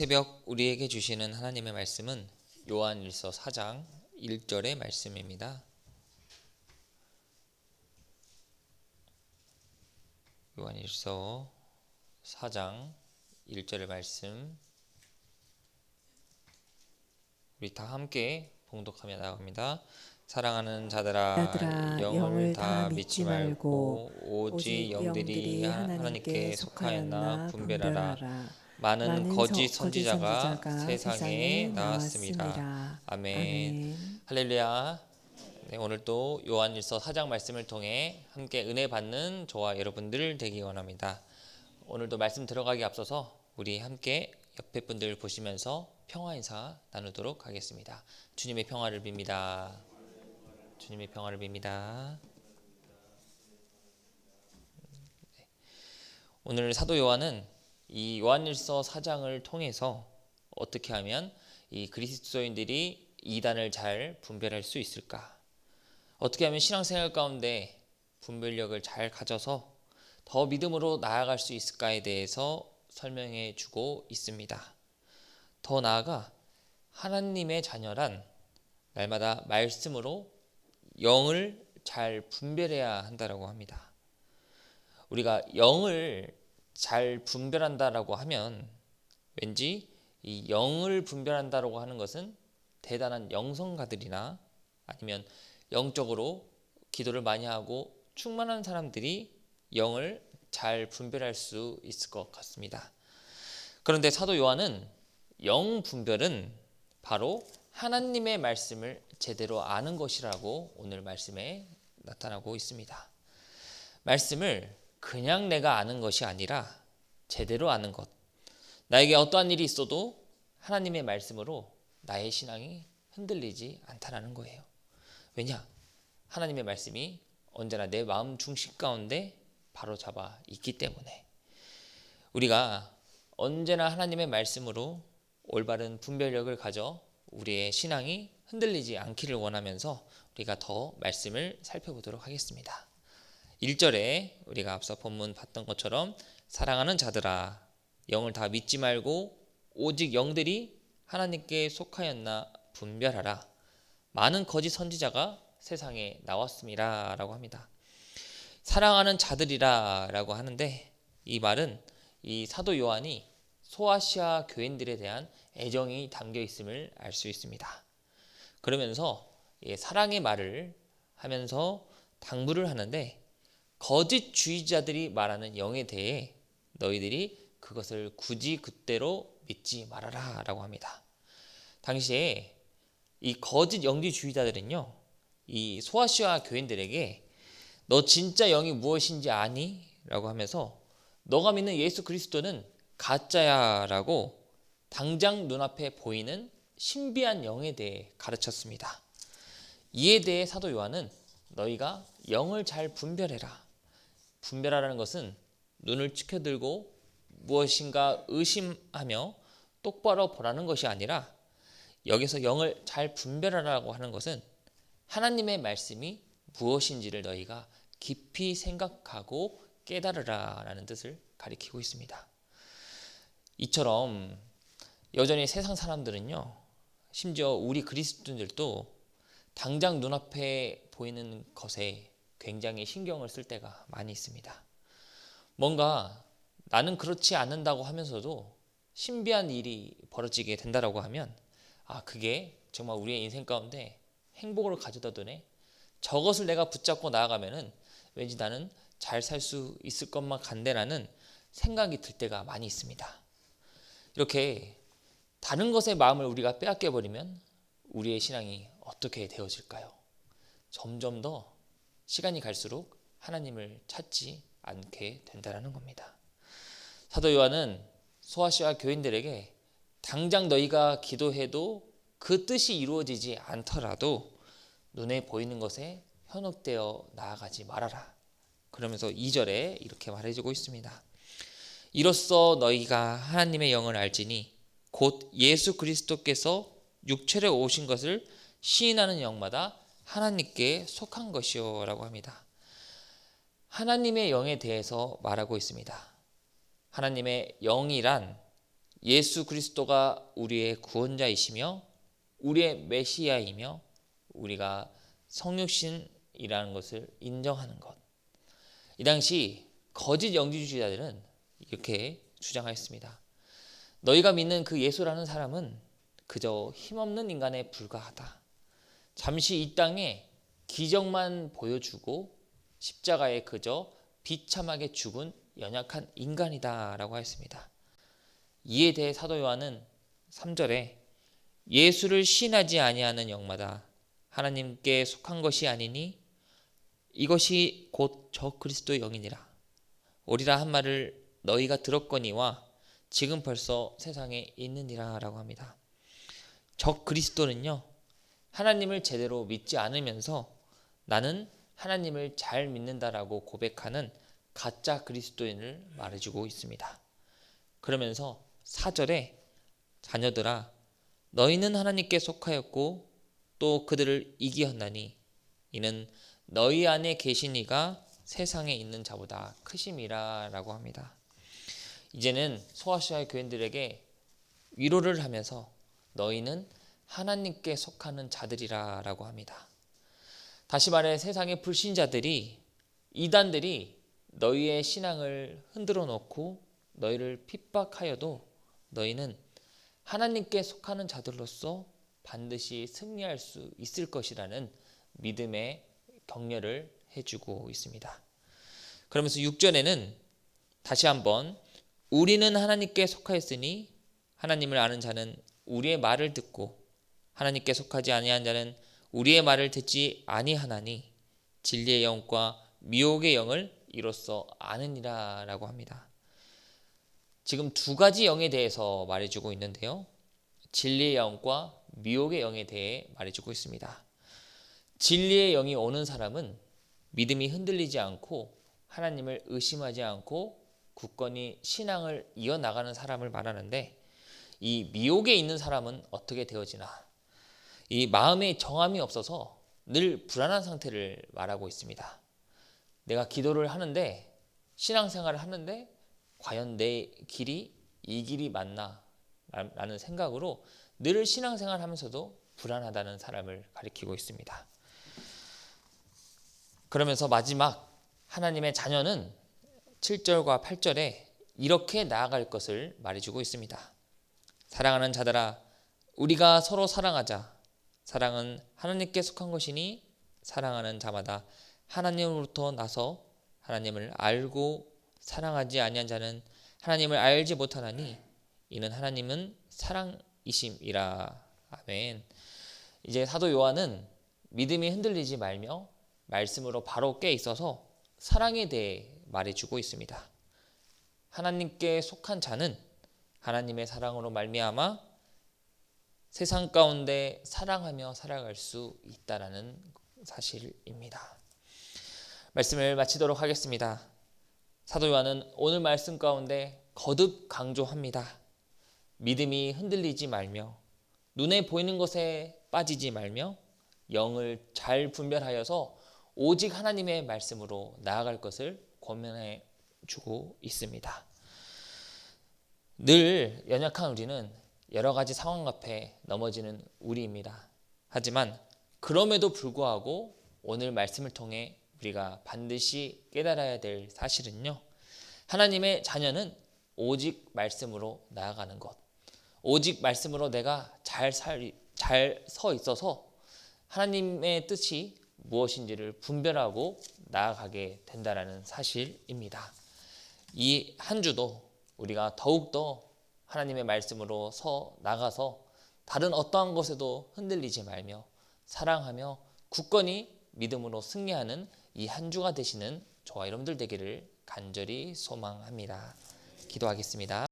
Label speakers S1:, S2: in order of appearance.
S1: 새벽 우리에게 주시는 하나님의 말씀은 요한일서 4장 1절의 말씀입니다. 요한일서 4장 1절의 말씀 우리 다 함께 봉독하며 나갑니다. 사랑하는 자들아, 영을 다 믿지 말고 오직 영들이 하나님께 속하였나 분별하라. 많은 거짓 선지자가 세상에 나왔습니다. 아멘. 할렐루야. 네, 오늘도 요한일서 4장 말씀을 통해 함께 은혜 받는 저와 여러분들 되기 원합니다. 오늘도 말씀 들어가기 앞서서 우리 함께 옆에 분들 보시면서 평화 인사 나누도록 하겠습니다. 주님의 평화를 빕니다. 주님의 평화를 빕니다. 오늘 사도 요한은 이 요한일서 4장을 통해서 어떻게 하면 이 그리스도인들이 이단을 잘 분별할 수 있을까? 어떻게 하면 신앙생활 가운데 분별력을 잘 가져서 더 믿음으로 나아갈 수 있을까에 대해서 설명해 주고 있습니다. 더 나아가 하나님의 자녀란 날마다 말씀으로 영을 잘 분별해야 한다고 합니다. 우리가 영을 잘 분별한다라고 하면 왠지 이 영을 분별한다라고 하는 것은 대단한 영성가들이나 아니면 영적으로 기도를 많이 하고 충만한 사람들이 영을 잘 분별할 수 있을 것 같습니다. 그런데 사도 요한은 영 분별은 바로 하나님의 말씀을 제대로 아는 것이라고 오늘 말씀에 나타나고 있습니다. 말씀을 그냥 내가 아는 것이 아니라 제대로 아는 것. 나에게 어떠한 일이 있어도 하나님의 말씀으로 나의 신앙이 흔들리지 않다라는 거예요. 왜냐? 하나님의 말씀이 언제나 내 마음 중심 가운데 바로잡아 있기 때문에 우리가 언제나 하나님의 말씀으로 올바른 분별력을 가져 우리의 신앙이 흔들리지 않기를 원하면서 우리가 더 말씀을 살펴보도록 하겠습니다. 1절에 우리가 앞서 본문 봤던 것처럼 사랑하는 자들아, 영을 다 믿지 말고 오직 영들이 하나님께 속하였나 분별하라. 많은 거짓 선지자가 세상에 나왔습니다 라고 합니다. 사랑하는 자들이라 라고 하는데 이 말은 이 사도 요한이 소아시아 교인들에 대한 애정이 담겨 있음을 알 수 있습니다. 그러면서 사랑의 말을 하면서 당부를 하는데 거짓주의자들이 말하는 영에 대해 너희들이 그것을 굳이 그대로 믿지 말아라 라고 합니다. 당시에 이 거짓 영지주의자들은요, 이 소아시아 교인들에게 너 진짜 영이 무엇인지 아니? 라고 하면서 너가 믿는 예수 그리스도는 가짜야 라고 당장 눈앞에 보이는 신비한 영에 대해 가르쳤습니다. 이에 대해 사도 요한은 너희가 영을 잘 분별해라. 분별하라는 것은 눈을 치켜들고 무엇인가 의심하며 똑바로 보라는 것이 아니라 여기서 영을 잘 분별하라고 하는 것은 하나님의 말씀이 무엇인지를 너희가 깊이 생각하고 깨달으라 라는 뜻을 가리키고 있습니다. 이처럼 여전히 세상 사람들은요, 심지어 우리 그리스도인들도 당장 눈앞에 보이는 것에 굉장히 신경을 쓸 때가 많이 있습니다. 뭔가 나는 그렇지 않는다고 하면서도 신비한 일이 벌어지게 된다라고 하면 그게 정말 우리의 인생 가운데 행복을 가져다 주네. 저것을 내가 붙잡고 나아가면은 왠지 나는 잘 살 수 있을 것만 간대라는 생각이 들 때가 많이 있습니다. 이렇게 다른 것에 마음을 우리가 빼앗겨 버리면 우리의 신앙이 어떻게 되어질까요? 점점 더 시간이 갈수록 하나님을 찾지 않게 된다는 겁니다. 사도 요한은 소아시아 교인들에게 당장 너희가 기도해도 그 뜻이 이루어지지 않더라도 눈에 보이는 것에 현혹되어 나아가지 말아라. 그러면서 2절에 이렇게 말해주고 있습니다. 이로써 너희가 하나님의 영을 알지니 곧 예수 그리스도께서 육체로 오신 것을 시인하는 영마다 하나님께 속한 것이요 라고 합니다. 하나님의 영에 대해서 말하고 있습니다. 하나님의 영이란 예수 그리스도가 우리의 구원자이시며 우리의 메시아이며 우리가 성육신이라는 것을 인정하는 것. 이 당시 거짓 영지주의자들은 이렇게 주장하였습니다. 너희가 믿는 그 예수라는 사람은 그저 힘없는 인간에 불과하다. 잠시 이 땅에 기적만 보여주고 십자가에 그저 비참하게 죽은 연약한 인간이다 라고 하였습니다. 이에 대해 사도 요한은 3절에 예수를 시인하지 아니하는 영마다 하나님께 속한 것이 아니니 이것이 곧 저 그리스도의 영이니라. 오리라 한 말을 너희가 들었거니와 지금 벌써 세상에 있느니라 라고 합니다. 적 그리스도는요, 하나님을 제대로 믿지 않으면서 나는 하나님을 잘 믿는다라고 고백하는 가짜 그리스도인을 말해주고 있습니다. 그러면서 4절에 자녀들아 너희는 하나님께 속하였고 또 그들을 이기었나니 이는 너희 안에 계신 이가 세상에 있는 자보다 크심이라 라고 합니다. 이제는 소아시아의 교인들에게 위로를 하면서 너희는 하나님께 속하는 자들이라 라고 합니다. 다시 말해 세상의 불신자들이, 이단들이 너희의 신앙을 흔들어 놓고 너희를 핍박하여도 너희는 하나님께 속하는 자들로서 반드시 승리할 수 있을 것이라는 믿음의 격려를 해주고 있습니다. 그러면서 6절에는 다시 한번 우리는 하나님께 속하였으니 하나님을 아는 자는 우리의 말을 듣고 하나님께 속하지 아니한 자는 우리의 말을 듣지 아니하나니 진리의 영과 미혹의 영을 이로써 아느니라 라고 합니다. 지금 두 가지 영에 대해서 말해주고 있는데요. 진리의 영과 미혹의 영에 대해 말해주고 있습니다. 진리의 영이 오는 사람은 믿음이 흔들리지 않고 하나님을 의심하지 않고 굳건히 신앙을 이어나가는 사람을 말하는데, 이 미혹에 있는 사람은 어떻게 되어지나, 이 마음에 정함이 없어서 늘 불안한 상태를 말하고 있습니다. 내가 기도를 하는데, 신앙생활을 하는데 과연 내 길이 이 길이 맞나 라는 생각으로 늘 신앙생활을 하면서도 불안하다는 사람을 가리키고 있습니다. 그러면서 마지막 하나님의 자녀는 7절과 8절에 이렇게 나아갈 것을 말해주고 있습니다. 사랑하는 자들아 우리가 서로 사랑하자. 사랑은 하나님께 속한 것이니 사랑하는 자마다 하나님으로부터 나서 하나님을 알고 사랑하지 아니한 자는 하나님을 알지 못하나니 이는 하나님은 사랑이심이라. 아멘. 이제 사도 요한은 믿음이 흔들리지 말며 말씀으로 바로 깨 있어서 사랑에 대해 말해주고 있습니다. 하나님께 속한 자는 하나님의 사랑으로 말미암아 세상 가운데 사랑하며 살아갈 수 있다라는 사실입니다. 말씀을 마치도록 하겠습니다. 사도 요한은 오늘 말씀 가운데 거듭 강조합니다. 믿음이 흔들리지 말며 눈에 보이는 것에 빠지지 말며 영을 잘 분별하여서 오직 하나님의 말씀으로 나아갈 것을 권면해 주고 있습니다. 늘 연약한 우리는 여러 가지 상황 앞에 넘어지는 우리입니다. 하지만 그럼에도 불구하고 오늘 말씀을 통해 우리가 반드시 깨달아야 될 사실은요, 하나님의 자녀는 오직 말씀으로 나아가는 것, 오직 말씀으로 내가 잘 서 있어서 하나님의 뜻이 무엇인지를 분별하고 나아가게 된다는 사실입니다. 이 한 주도 우리가 더욱더 하나님의 말씀으로 서 나가서 다른 어떠한 것에도 흔들리지 말며 사랑하며 굳건히 믿음으로 승리하는 이 한 주가 되시는 저와 여러분들 되기를 간절히 소망합니다. 기도하겠습니다.